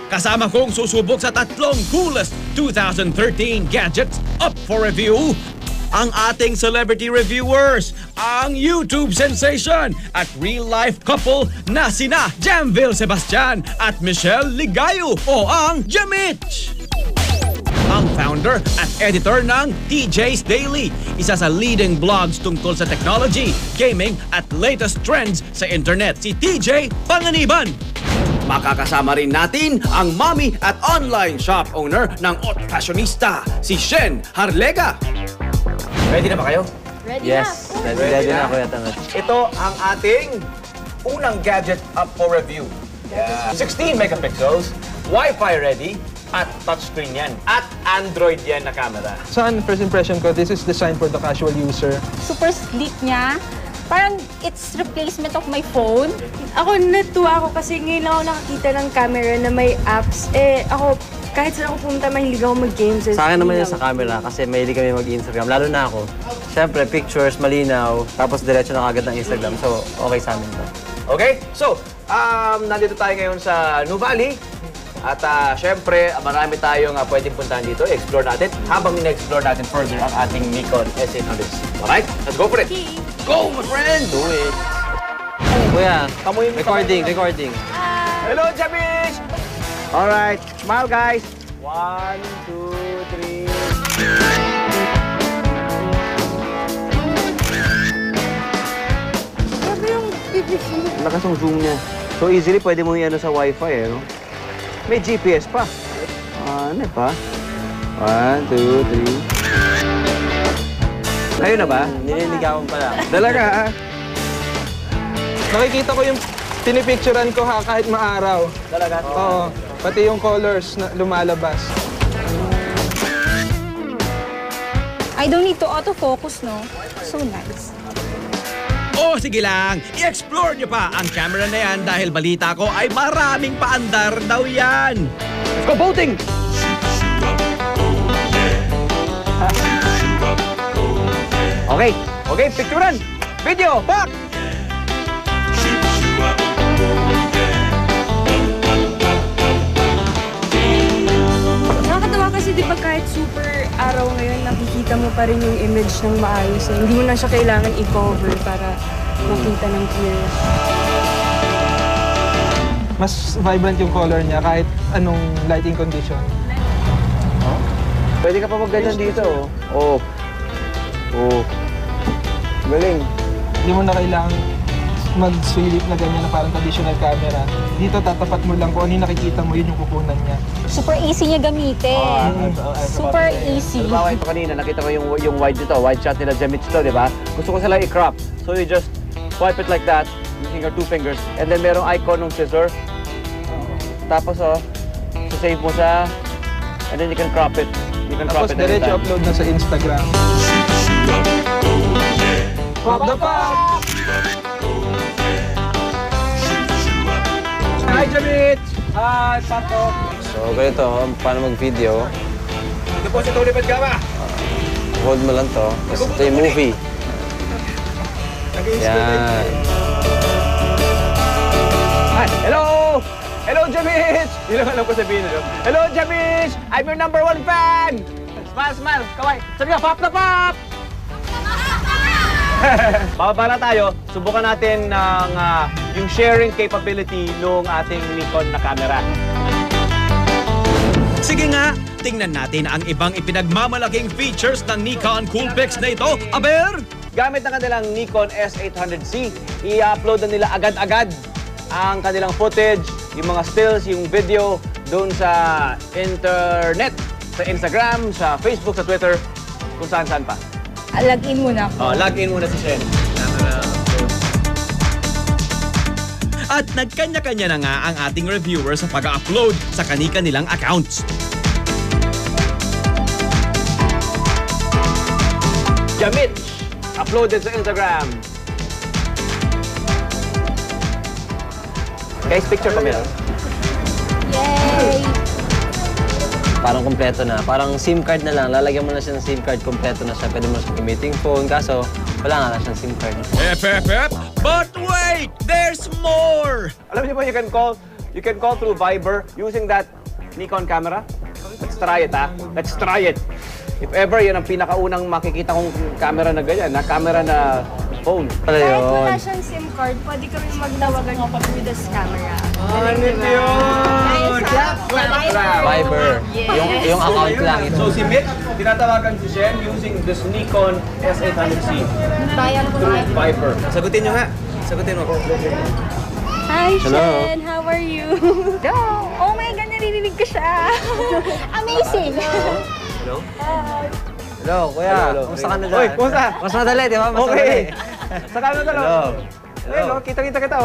kasama kong susubok sa tatlong coolest 2013 gadgets up for review. Ang ating celebrity reviewers, ang YouTube sensation at real-life couple na sina Jamville Sebastian at Michelle Ligayo o ang Jamich. Ang founder at editor ng TJ's Daily, isa sa leading blogs tungkol sa technology, gaming at latest trends sa internet, si TJ Panganiban. Makakasama rin natin ang mommy at online shop owner ng Haute Fashionista, si Shen Harlega. Ready na ba kayo? Ready Yes, na. ready na Kuya Tangat. Ito ang ating unang gadget up for review. 16 megapixels, Wi-Fi ready, at touchscreen yan. At Android yan na camera. Saan first impression ko, this is designed for the casual user. Super sleek niya. Parang it's replacement of my phone. Ako natuwa ako kasi ngayon ako nakakita ng camera na may apps. Ako kahit saan ako pumunta, mahilig ako mag-games. Sa akin naman yun sa camera kasi mahilig kami mag-Instagram. Lalo na ako. Siyempre, pictures, malinaw, tapos diretso na kagad ng Instagram. So, okay sa amin to. Okay? So, nandito tayo ngayon sa Nuvali. At syempre, marami tayong pwedeng puntahan dito. Explore natin. Habang ina-explore natin further ang ating Nikon S800C. Alright? Let's go for it! Go, my friend! Do it! Kuya, Kamuhin mo recording. Hello, Jabish! Alright, smile guys. 1, 2, 3. Grabe yung pipicture. Lakas ang zoom niya. So easily, pwede mo i-ano sa wifi eh, no? May GPS pa. Ano pa? 1, 2, 3. Kayo na ba? Nililigawan pa lang. Talaga, ha? Nakikita ko yung pinipicturean ko ha, kahit maaraw. Talaga? Oo, pati yung colors na lumalabas. I don't need to autofocus, no? So nice. Oh, sige lang. I-explore nyo pa ang camera na yan dahil balita ko ay maraming paandar daw yan. Let's go boating! Okay, picturean! Video, back! Nakakatawa kasi di ba kahit super araw ngayon, nakikita mo pa rin yung image ng maayos. Hindi mo na siya kailangan i-cover para makita ng clear. Mas vibrant yung color niya kahit anong lighting condition. Pwede ka pa mag-ganyan dito, oh. Oh. Galing. Hindi mo na kailangan mag-sweep na ganyan na parang traditional camera. Dito tatapat mo lang kung ano yung nakikita mo, yun yung kukunan niya. Super easy niya gamitin. Super easy. Halimbawa ito kanina, nakita ko yung wide dito, wide shot nila Jamich to, di ba? Gusto ko sila i-crop. So you just swipe it like that, using your 2 fingers, and then merong icon ng scissor. Tapos save mo siya, and then you can crop it. You can crop Tapos it anytime. diretso upload na sa Instagram. Pop the pop! Hi, Jamit! Hi, Pato! So ganito, paano mag-video, Ito po si Tony Padgama. hold mo lang to, tapos ito yung movie. Yan. Hi, hello! Hello, Jamit! Hindi lang alam ko sabihin nyo. Hello, Jamit! I'm your #1 fan! Smile, smile! Kaway! Sabi ka, pop na pop! Bababa na tayo. Subukan natin ng yung sharing capability ng ating Nikon na camera. Sige nga, tingnan natin ang ibang ipinagmamalaking features ng Nikon Coolpix na ito. Aber! Gamit ang kanilang Nikon S800C, i-upload na nila agad-agad ang kanilang footage, yung mga stills, yung video doon sa internet, sa Instagram, sa Facebook, sa Twitter, kung saan-saan pa. Log-in muna ako. Log-in muna si Shen. At nagkanya-kanya na nga ang ating reviewer sa pag-upload sa kani-kanilang accounts. Jamit, uploaded sa Instagram. Guys, picture pa meron. Yay! Parang kompleto na. Parang SIM card na lang. Lalagyan mo na siya ng SIM card. Kompleto na siya. Pwede mo na siya gamitin phone. Kaso, wala nga na siyang SIM card. But wait! There's more! Alam niyo ba, you can call through Viber using that Nikon camera. Let's try it, ha? Let's try it. If ever, yan ang pinakaunang makikita kong camera na ganyan, na camera na phone. Kahit wala siyang SIM card, pwede kami magtawagan with this camera. Viber. Yung account lang. So si Mick, tinatawagan si Shen using this Nikon S800C through Viber. Sagutin nyo nga. Sagutin mo. Hi, Hello. Shen! How are you? Go! Oh my God, naririnig ko siya. Amazing! Hello? Hello, kuya. Hello. Kumusta ka na dyan? Uy, kumusta? Mas madali, di ba? Mas Okay. madali. Sa kanan na lang. Hello. Hello. Kita kita.